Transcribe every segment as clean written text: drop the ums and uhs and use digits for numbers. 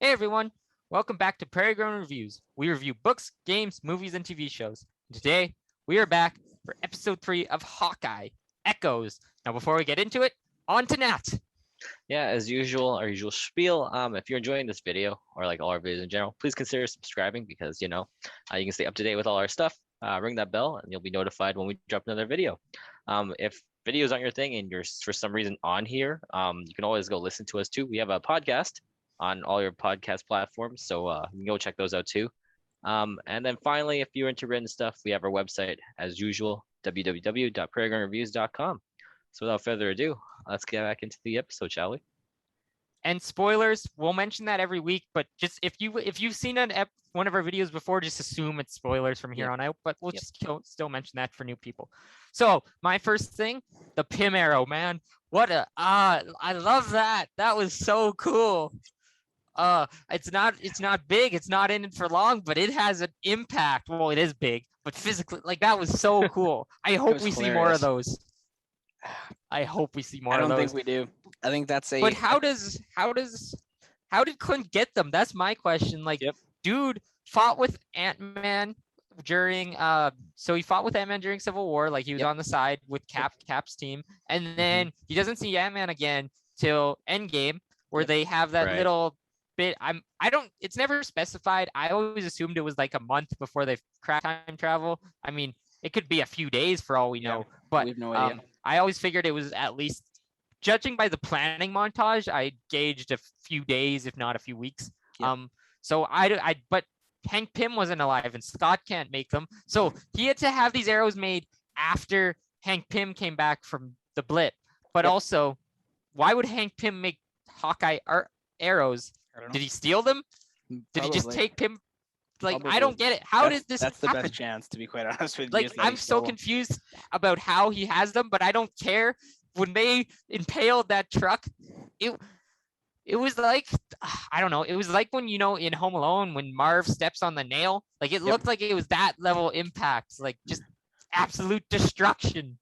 Hey everyone, welcome back to Prairie Grown Reviews. We review books, games, movies, and TV shows. And today, we are back for episode 3 of Hawkeye, Echoes. Now before we get into it, on to Nat. Yeah, as usual, our usual spiel. If you're enjoying this video or like all our videos in general, please consider subscribing because you can stay up to date with all our stuff. Ring that bell and you'll be notified when we drop another video. If videos aren't your thing and you're for some reason on here, you can always go listen to us too. We have a podcast on all your podcast platforms, so you can go check those out too. And then finally, if you're into written stuff, we have our website as usual, www.prairiegrownreviews.com. So without further ado, let's get back into the episode, shall we? And spoilers, we'll mention that every week, but just if you've seen one of our videos before, just assume it's spoilers from here on out. But we'll just still mention that for new people. So my first thing, the Pym arrow, man. I love that. That was so cool. It's not big, it's not in it for long, but it has an impact. Well, it is big, but physically, like, that was so cool. I hope we see more of those. I hope we see more of those. I don't think we do. I think that's a. But how did Clint get them? That's my question. Like, dude fought with Ant-Man during so he fought with Ant-Man during Civil War. Like, he was on the side with Cap's team, and then he doesn't see Ant-Man again till Endgame, where they have that little bit. It's never specified. I always assumed it was like a month before they crack time travel. I mean, it could be a few days for all we know, but we have no idea. I always figured it was at least, judging by the planning montage, I gauged a few days, if not a few weeks. So but Hank Pym wasn't alive and Scott can't make them. So he had to have these arrows made after Hank Pym came back from the blip. But also, why would Hank Pym make Hawkeye arrows? Did he steal them? Did he just take Pym? Like, I don't get it. How did this That's happen? the best chance, to be quite honest with you. Like, I'm so confused about how he has them, but I don't care. When they impaled that truck, it was like, I don't know. It was like when, in Home Alone, when Marv steps on the nail. Like, it looked like it was that level impact. Like, just absolute destruction.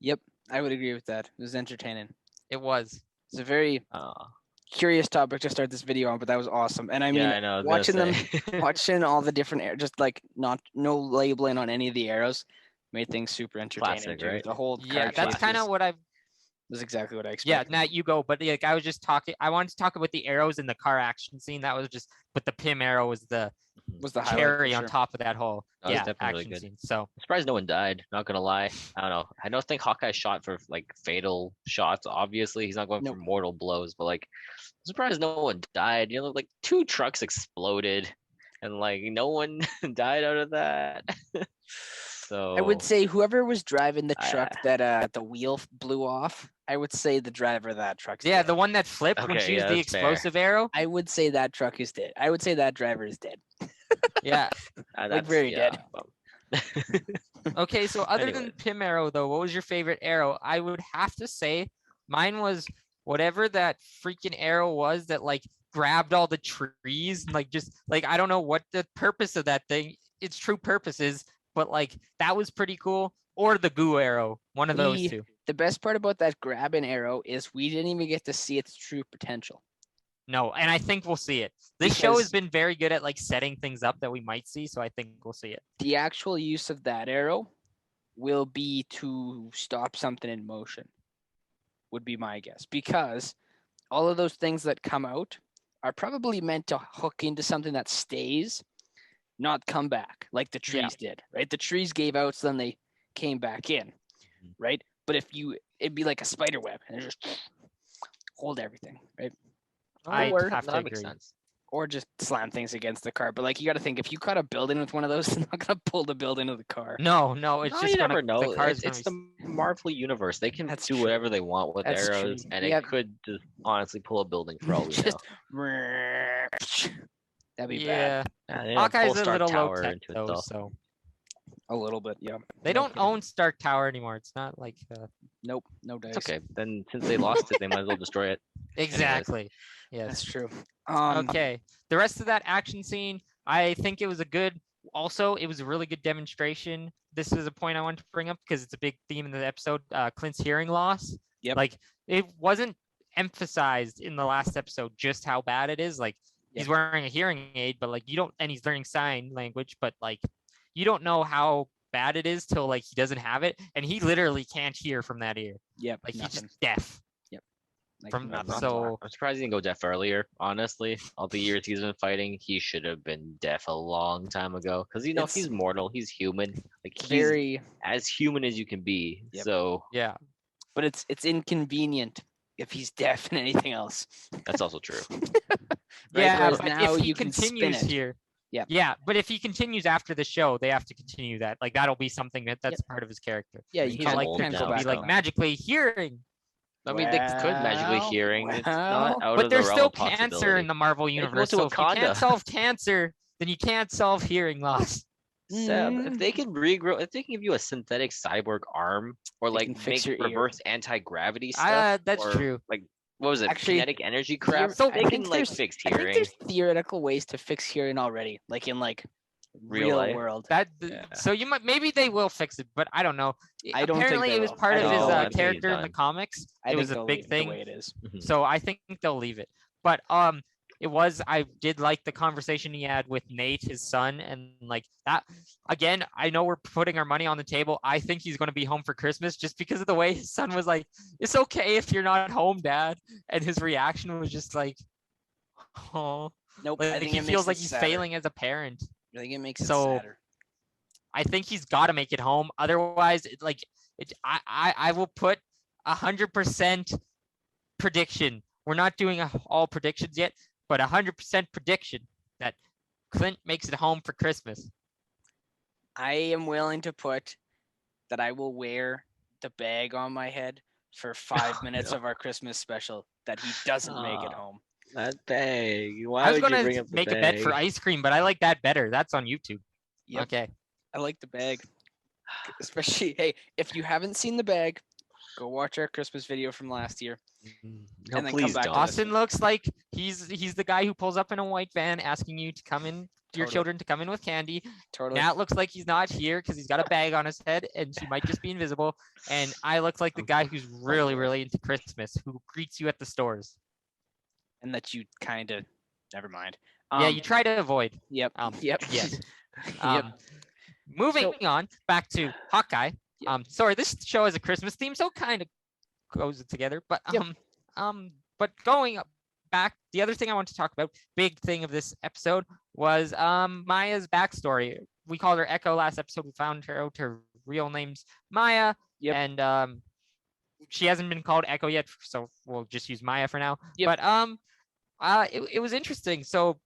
Yep, I would agree with that. It was entertaining. It was. It's a very curious topic to start this video on, but that was awesome. And I mean, I know, watching all the different just like no labeling on any of the arrows made things super entertaining. Classic, right? The whole that's kind of what was exactly what I Yeah, expected. Nat, you go. But like, I wanted to talk about the arrows in the car action scene. That was just, but the Pym arrow was the cherry on top of that whole action scene. So I'm surprised no one died. Not gonna lie, I don't know. I don't think Hawkeye shot for like fatal shots. Obviously, he's not going for mortal blows. But like, I'm surprised no one died. Like 2 trucks exploded, and like no one died out of that. So I would say whoever was driving the truck that the wheel blew off, I would say the driver of that truck. The one that flipped when she used the explosive arrow. I would say that truck is dead. I would say that driver is dead. Yeah, like very dead. Okay, so other than Pym arrow, though, what was your favorite arrow? I would have to say mine was whatever that freaking arrow was that like grabbed all the trees and like just like, I don't know what the purpose of that thing, its true purpose is, but like that was pretty cool. Or the goo arrow, one of those two. The best part about that grabbing arrow is we didn't even get to see its true potential. No, and I think we'll see it. This show has been very good at like setting things up that we might see, so I think we'll see it. The actual use of that arrow will be to stop something in motion, would be my guess. Because all of those things that come out are probably meant to hook into something that stays, not come back, like the trees did, right? The trees gave out, so then they came back in, right? But it'd be like a spider web and just hold everything, right? That makes sense. Or just slam things against the car. But like, you got to think, if you caught a building with one of those, it's not gonna pull the building of the car. No, it's just you never know. The car's it's the Marvel universe. They can do whatever they want with arrows, and it could just honestly pull a building for all we know. That'd be bad. Hawkeye's a little low tech though, so. A little bit, yeah. They don't own Stark Tower anymore. It's not like nope, no dice. It's okay. Then since they lost it, they might as well destroy it. Exactly. Yes, that's true. Okay. The rest of that action scene, I think it was it was a really good demonstration. This is a point I wanted to bring up because it's a big theme in the episode. Clint's hearing loss. Yep. Like, it wasn't emphasized in the last episode just how bad it is. Like he's wearing a hearing aid, but like you don't, and he's learning sign language, but like you don't know how bad it is till like he doesn't have it, and he literally can't hear from that ear. Yep. Like nothing. he's just deaf. Like, From nothing. so I'm surprised he didn't go deaf earlier. Honestly, all the years he's been fighting, he should have been deaf a long time ago. Because It's- he's mortal, he's human. Like he's very, as human as you can be. Yep. So yeah. but it's inconvenient if he's deaf and anything else. that's also true. Yeah, Whereas but now if he you can spin continues it. here, Yep. yeah, but if he continues after the show, they have to continue that. Like that'll be something that's part of his character. Yeah, He's you He's can't, like old can't to go now, back be so- like on that. magically hearing, I mean, they could magically Well, hearing. It's not well. out but of the there's still realm of cancer possibility. in the Marvel go universe. to So if you Wakanda. can't solve cancer, then you can't solve hearing loss. Seb, if they can regrow, if they can give you a synthetic cyborg arm, or They like can fix make your ear. reverse anti-gravity stuff, That's or, true. like what was it, Actually, kinetic energy crap? So- they I can think like there's- fix I think hearing. there's theoretical ways to fix hearing already, like in like Real real life. world. That Yeah. so you might, maybe they will fix it, but I don't know. I don't think Apparently, they it was will. part I of think his they'll leave it. I think he's character in the done. comics. I It think was a they'll big leave it thing. the way it is. Mhm. So I think they'll leave it. But I did like the conversation he had with Nate, his son, and like that. Again, I know we're putting our money on the table. I think he's going to be home for Christmas just because of the way his son was like, "It's okay if you're not home, Dad," and his reaction was just like, "Oh," Nope. like I think he it makes feels like it he's sadder. failing as a parent. I think it makes it So- sadder. I think he's got to make it home. Otherwise, I will put 100% prediction. We're not doing all predictions yet, but 100% prediction that Clint makes it home for Christmas. I am willing to put that I will wear the bag on my head for 5 minutes no. of our Christmas special that he doesn't make it Ah. home. That bag. Why I was would you gonna bring up the make a bet for bag? ice cream, but I like that better. That's on YouTube. Yep. Okay. I like the bag. Especially, hey, if you haven't seen the bag, go watch our Christmas video from last year. No, and then come please back to don't. this. Austin looks like he's the guy who pulls up in a white van asking you to come in, your Totally. children to come in with candy. Totally. Nat looks like he's not here because he's got a bag on his head and he might just be invisible. And I look like the guy who's really, really into Christmas, who greets you at the stores. And that you kind of, never mind. Yeah, you try to avoid. Yep. Um, Yep. yes. Yep. Moving on back to Hawkeye. Yep. Sorry, this show has a Christmas theme, so it kind of goes together. But Yep. but going back, the other thing I want to talk about, big thing of this episode, was Maya's backstory. We called her Echo last episode. We found her out. Her real name's Maya, Yep. and she hasn't been called Echo yet, so we'll just use Maya for now. Yep. But it was interesting. So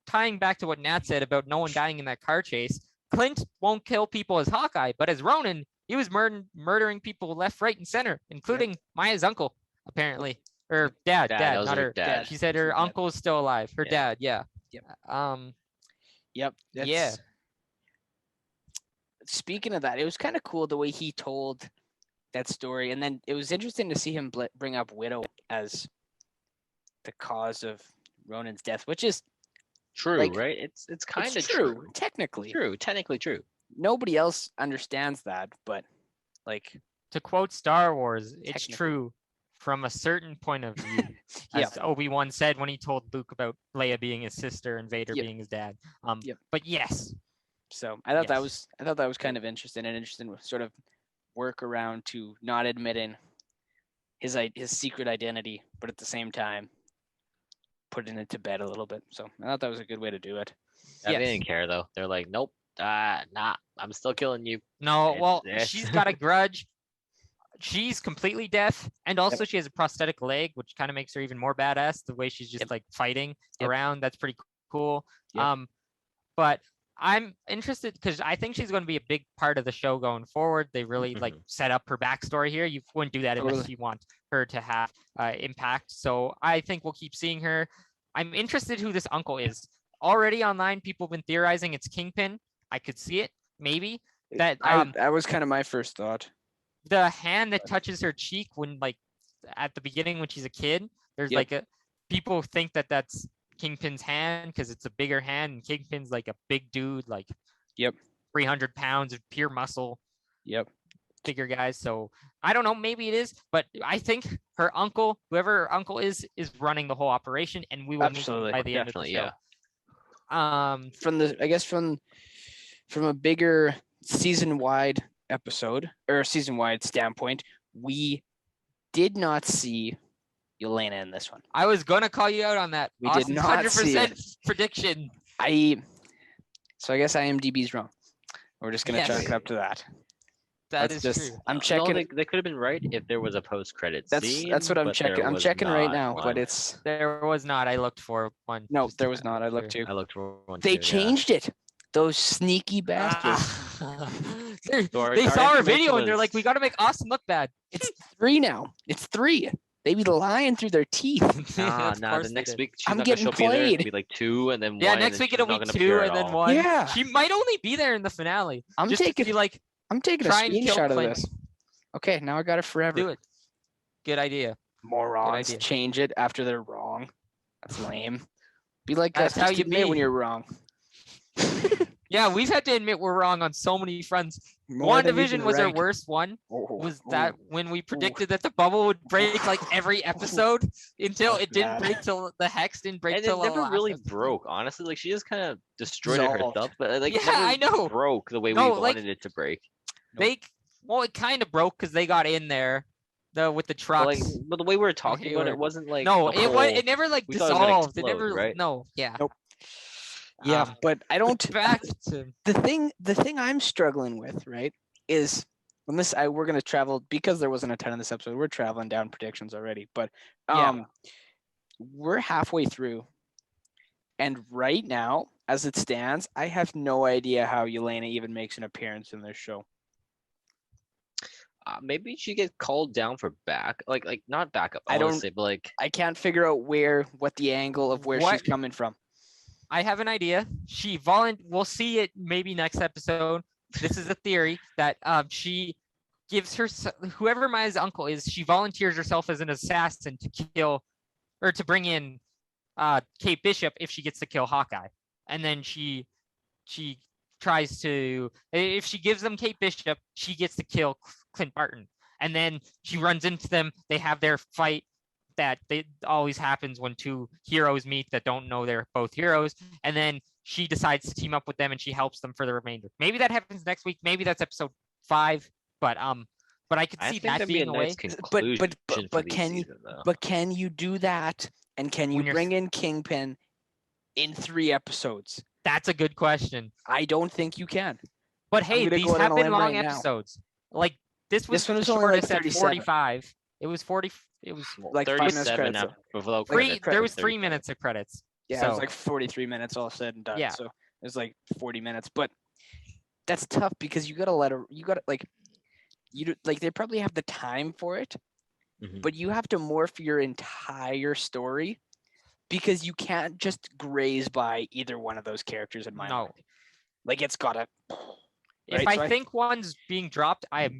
tying back to what Nat said about no one dying in that car chase, Clint won't kill people as Hawkeye, but as Ronin, he was murdering people left, right, and center, including Maya's uncle, apparently. Or dad, That was not her her dad. She said Her her dad. uncle is still alive. Her Yeah. dad, yeah. Yep. Um, Yep. Yeah. Speaking of that, it was kind of cool the way he told that story, and then it was interesting to see him bring up Widow as the cause of Ronin's death, which is True, Like, right? It's kind of true, technically. True, technically true. Nobody else understands that, but like, to quote Star Wars, it's Technically. true from a certain point of view, yeah, as Obi-Wan said when he told Luke about Leia being his sister and Vader Yep. being his dad. Yep. But yes, so I thought Yes. that was kind of interesting sort of work around to not admitting his secret identity, but at the same time putting it to bed a little bit. So I thought that was a good way to do it. Yeah, Yes. They didn't care though. They're like, nope, nah, I'm still killing you. no, It's well, this. she's got a grudge. She's completely deaf, and also she has a prosthetic leg, which kind of makes her even more badass. The way she's just Yep. like fighting Yep. around, that's pretty cool. Yep. But I'm interested because I think she's going to be a big part of the show going forward. They really like set up her backstory here. You wouldn't do that unless Totally. you want her to have impact. So I think we'll keep seeing her. I'm interested who this uncle is. Already online, people have been theorizing it's Kingpin. I could see it, maybe. That That was kind of my first thought. the hand that touches her cheek when like at the beginning when she's a kid, there's Yep. like a people think that that's Kingpin's hand because it's a bigger hand, and Kingpin's like a big dude, like Yep. 300 pounds of pure muscle. Yep. figure guys. So I don't know, maybe it is, but I think her uncle, whoever her uncle is running the whole operation, and we will meet him Absolutely. by the end of the Definitely, show. yeah. From a bigger season-wide episode or season-wide standpoint, we did not see Yelena in this one. I was gonna call you out on that. We did Austin's not see 100% prediction. So I guess IMDb's wrong. We're just gonna Yes. chalk it up to that. That Let's is just, true. I'm No, checking. they could have been right if there was a post-credit scene. That's what I'm but checking. there I'm was checking right not now, one. but it's There was not. I looked for one. no, just there to was be not. I looked sure. too. I looked for one. They too, changed it. Those sneaky bastards. They So our saw our information video and they're was- like, we got to make Austin look bad. It's 3 now. It's 3. They be lying through their teeth. Nah, Of nah. course The they next did. week she's I'm not gonna getting show up either. It'll played. be like 2 and then 1. Yeah, and next then week she's it'll not be gonna 2 appear and at then all. 1. Yeah. She might only be there in the finale. I'm just taking to be like, I'm taking a try and kill screenshot of Clint. this. Okay, now I got it forever. Do it. Good idea. Morons idea. change it after they're wrong. That's lame. Be like That's that. how Just you admit when be. you're wrong. Yeah, we've had to admit we're wrong on so many fronts. More than you WandaVision can was our rank. worst one. Oh, Was oh. that when we predicted that the bubble would break like every episode until That's it didn't bad. break till the hex didn't break And till it the never last really episode. broke. Honestly, like she just kind of destroyed it Dissolved. herself, but like Yeah, it never I know. broke the way No, we like, wanted it to break. Well, it kind of broke because they got in there, with the But trucks. like, but the way we were talking about Hayward. it wasn't like No, the it whole, it never like we thought it was gonna dissolved. It explode, never right? no, yeah. Nope. Yeah, but I don't. Back to The thing I'm struggling with, right, is when we're gonna travel because there wasn't a ton in this episode. We're traveling down predictions already, but Yeah. we're halfway through, and right now, as it stands, I have no idea how Yelena even makes an appearance in this show. maybe she gets called down for like not backup. I I don't don't- say, but like I can't figure out what the angle of where she's What- coming from. I have an idea. We'll see it maybe next episode. This is a theory that she gives whoever Maya's uncle is, she volunteers herself as an assassin to kill or to bring in Kate Bishop if she gets to kill Hawkeye. And then she tries to, if she gives them Kate Bishop, she gets to kill Clint Barton. And then she runs into them. They have their fight that always happens when two heroes meet that don't know they're both heroes. And then she decides to team up with them and she helps them for the remainder. Maybe that happens next week. Maybe that's episode 5. But I could I see think that that'd be being a a way. nice conclusion for but the can you- season, though. But can you do that? And can you When you're- bring in Kingpin in 3 episodes? That's a good question. I don't think you can. But hey, gonna these go out have on a been limb long right now. episodes. Like this was one the was only, like, shortest at 37. 45. It was 40. It was Well, like 5 minutes 37 credits. without three. credits, There was 37. 3 minutes of credits. Yeah, it was So- like 43 minutes all said and done. Yeah. So it was like 40 minutes. But that's tough because you gotta they probably have the time for it, Mhm. but you have to morph your entire story because you can't just graze by either one of those characters in my No. mind. Like it's gotta If right? I So think one's being dropped, I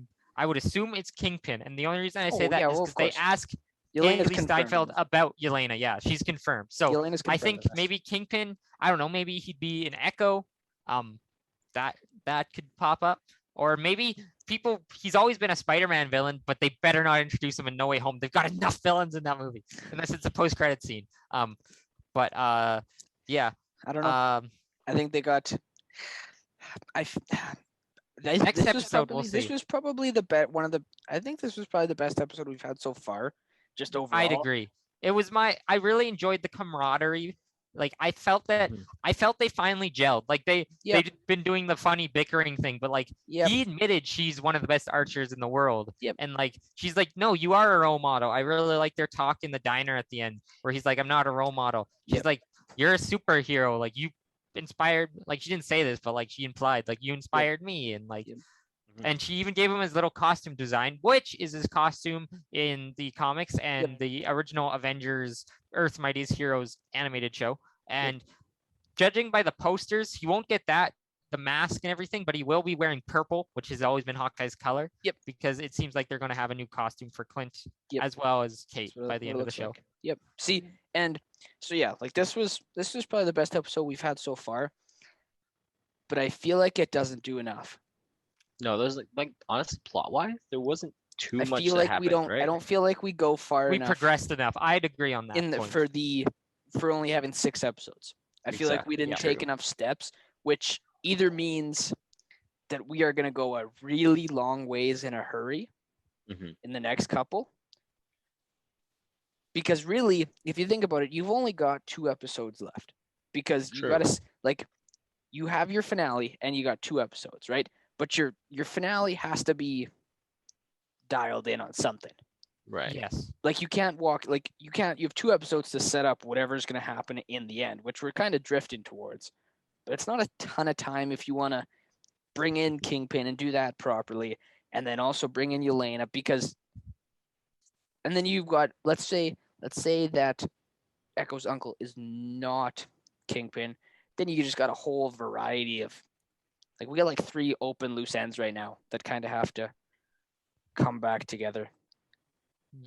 would assume it's Kingpin. And the only reason I say Oh, that yeah, is well, because of they course. ask Yelena's Haley confirmed. Steinfeld about Yelena. Yeah, she's confirmed. So Yelena's I confirmed think in this. maybe Kingpin. I don't know. Maybe he'd be an Echo. That could pop up, or maybe he's always been a Spider-Man villain, but they better not introduce him in No Way Home. They've got enough villains in that movie, unless it's a post-credit scene. Yeah. I don't know. I think they got. Next This episode, we'll This see. was probably the best one of the. I think this was probably the best episode we've had so far. Just overall. I'd agree. It was I really enjoyed the camaraderie. Like I felt that Mhm. they finally gelled. Like Yep. they'd been doing the funny bickering thing, but like Yep. he admitted she's one of the best archers in the world. Yep. And like she's like, no, you are a role model. I really like their talk in the diner at the end where he's like, I'm not a role model. She's Yep. like, you're a superhero. Like you inspired. Like she didn't say this, but like she implied like you inspired me and like. Yep. And she even gave him his little costume design, which is his costume in the comics and the original Avengers Earth's Mightiest Heroes animated show. And judging by the posters, he won't get the mask and everything, but he will be wearing purple, which has always been Hawkeye's color. Yep. Because it seems like they're going to have a new costume for Clint Yep. as well as Kate That's what by it- the what end it of the looks show. like. Yep. See, and so yeah, like this was probably the best episode we've had so far. But I feel like it doesn't do enough. No, there's like honestly, plot wise, there wasn't too I much feel that like happened, we don't. right? I don't feel like we go far We enough progressed enough. I'd agree on that in the point. for only having 6 episodes. I feel like we Exactly, didn't true. take enough steps, which either means that we are going to go a really long ways in a hurry Mhm. in the next couple. Because really, if you think about it, you've only got 2 episodes left. Because you True. got to like you have your finale and you got 2 episodes, right? But your finale has to be dialed in on something. Right. Yes. Like you have 2 episodes to set up whatever's going to happen in the end, which we're kind of drifting towards. But it's not a ton of time if you want to bring in Kingpin and do that properly, and then also bring in Yelena, because and then you've got let's say that Echo's uncle is not Kingpin, then you just got a whole variety of we got like 3 open loose ends right now that kind of have to come back together.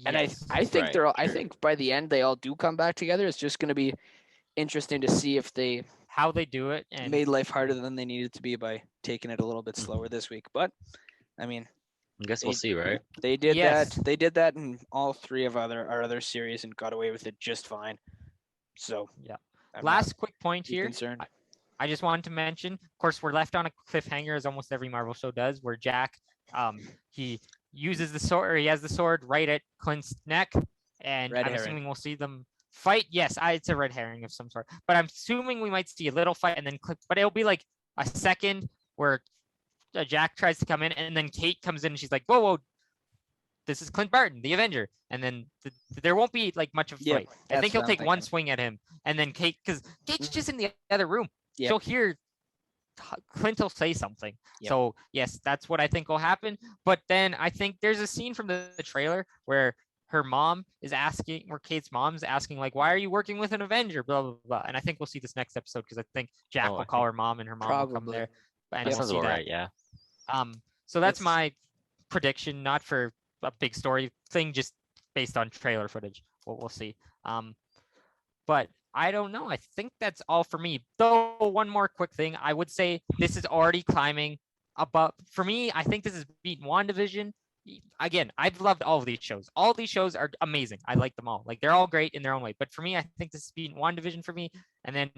And Yes. I think Right, they're all, I true. think by the end they all do come back together. It's just going to be interesting to see if they How they do it and made life harder than they needed to be by taking it a little bit Mhm. slower this week. But I mean, I guess we'll see, right? they did Yes. that. They did that in all 3 of our other series and got away with it just fine. So Yeah. I'm Last quick point not too here. concerned. I just wanted to mention, of course, we're left on a cliffhanger as almost every Marvel show does, where Jack, he uses the sword, or he has the sword right at Clint's neck, and Red I'm herring. assuming we'll see them fight. Yes, it's a red herring of some sort, but I'm assuming we might see a little fight, and then but it'll be like a second where Jack tries to come in, and then Kate comes in, and she's like, "Whoa, whoa, this is Clint Barton, the Avenger," and then there won't be like much of a Yep, fight. I that's think he'll what I'm take one thinking. swing at him, and then Kate, because Kate's just in the other room, Yep. she'll hear Clint will say something. Yep. So yes, that's what I think will happen. But then I think there's a scene from the trailer where her mom is asking, where Kate's mom's asking, like, "Why are you working with an Avenger?" Blah blah blah. And I think we'll see this next episode because I think Jack Oh, will I call think- her mom, and her mom will come Probably. there, and That we'll sounds see about that. right, yeah. So that's It's- my prediction, not for a big story thing, just based on trailer footage. We'll see. But I don't know. I think that's all for me. Though one more quick thing, I would say this is already climbing above. For me, I think this is beating WandaVision. Again, I've loved all of these shows. All these shows are amazing. I like them all. Like they're all great in their own way. But for me, I think this is beating WandaVision for me. And then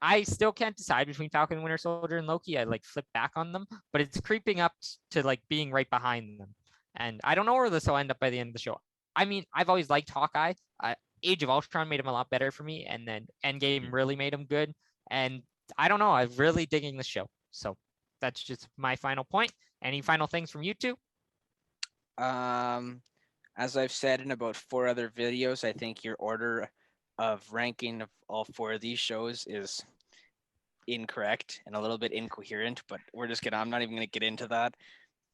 I still can't decide between Falcon and Winter Soldier and Loki. I like flip back on them, but it's creeping up to like being right behind them. And I don't know where this will end up by the end of the show. I mean, I've always liked Hawkeye. Age of Ultron made him a lot better for me, and then Endgame really made him good. And I don't know, I'm really digging the show. So that's just my final point. Any final things from you two? As I've said in about 4 other videos, I think your order of ranking of all 4 of these shows is incorrect and a little bit incoherent, but I'm not even gonna get into that.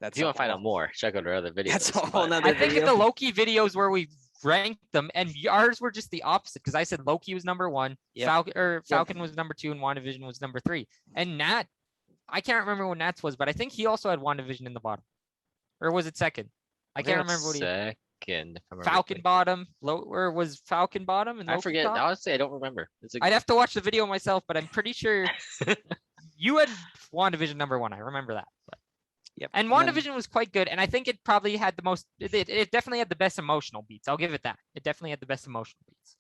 If you want to find out more, check out our other videos. That's a whole but- nother I think in video. the Loki videos where we ranked them, and ours were just the opposite, because I said Loki was number 1, Yep. Falcon was number 2, and WandaVision was number 3. And Nat, I can't remember what Nat's was, but I think he also had WandaVision in the bottom. Or was it second? I think can't that's remember what he second. If I remember Falcon correctly. bottom, or was Falcon bottom and I Loki forget. top? Honestly, I don't remember. It's I'd have to watch the video myself, but I'm pretty sure you had WandaVision number 1. I remember that. But. Yep. And then- WandaVision was quite good, and I think it probably had the most. It definitely had the best emotional beats. I'll give it that. It definitely had the best emotional beats.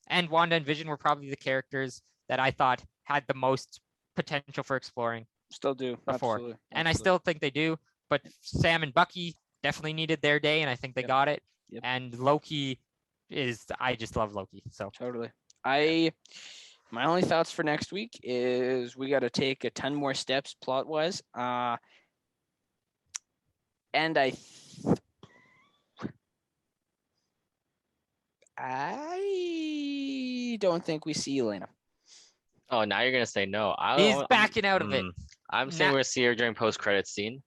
And Wanda and Vision were probably the characters that I thought had the most potential for exploring. Still do. Before. Absolutely. And I Absolutely. still think they do. But Sam and Bucky definitely needed their day, and I think they Yep. got it. Yep. And Loki I just love Loki. So Totally. My only thoughts for next week is we got to take a ton more steps plot wise. And I don't think we see Elena. Oh, now you're gonna say no. he's backing out of it. I'm saying Nah. we're gonna see her during post-credit scene.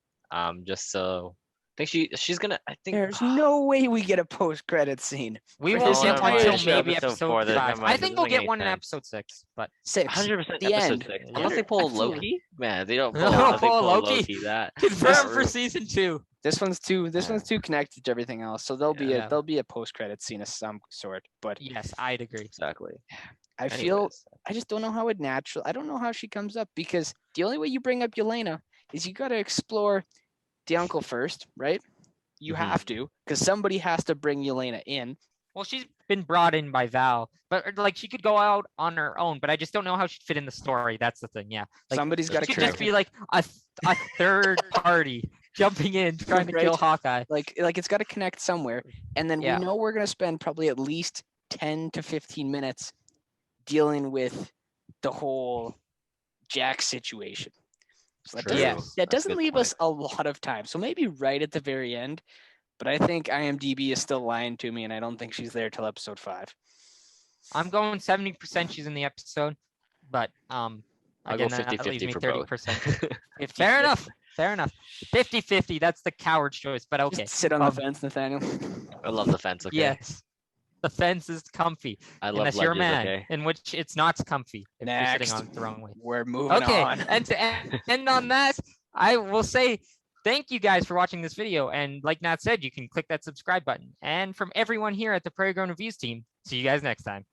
Just so I think she's gonna. I think There's no way we get a post-credit scene. We For won't this get one entire until show. maybe Episode episode 4, 5. never mind, I it think doesn't we'll make get any one in sense. episode 6. But 6. 100% The episode end. 6. Yeah. Unless they pull Absolutely. Loki, man, they don't pull. No, unless they pull pull Loki. That. confirmed for route. season 2. This one's too Yeah. connected to everything else. So there'll Yeah. be a post-credit scene of some sort. But Yes, I'd agree. Exactly. I feel Anyways. I just don't know how I don't know how she comes up, because the only way you bring up Yelena is you got to explore the uncle first, right? You Mhm. have to, because somebody has to bring Yelena in. Well, she's been brought in by Val, but like she could go out on her own. But I just don't know how she'd fit in the story. That's the thing. Yeah, like Somebody's got to she could true. just be like a third party jumping in trying to kill Right. Hawkeye. like it's got to connect somewhere, and then Yeah. we know we're going to spend probably at least 10 to 15 minutes dealing with the whole Jack situation. So that True. doesn't, Yes. that That's a doesn't good leave point. us a lot of time. So maybe right at the very end, but I think IMDb is still lying to me, and I don't think she's there till episode 5. I'm going 70% she's in the episode, but I'll again, go that 50-50 leaves me for both. 30%. Fair enough. Fair enough. 50-50. That's the coward's choice, but okay. Just sit on the fence, Nathaniel. I love the fence. Okay. Yes. The fence is comfy. I love Unless you're a ledges. man, Okay. in which it's not comfy if you're Next, sitting on it the wrong way. we're moving Okay, on. and to end on that, I will say thank you guys for watching this video. And like Nat said, you can click that subscribe button. And from everyone here at the Prairie Grown Reviews team, see you guys next time.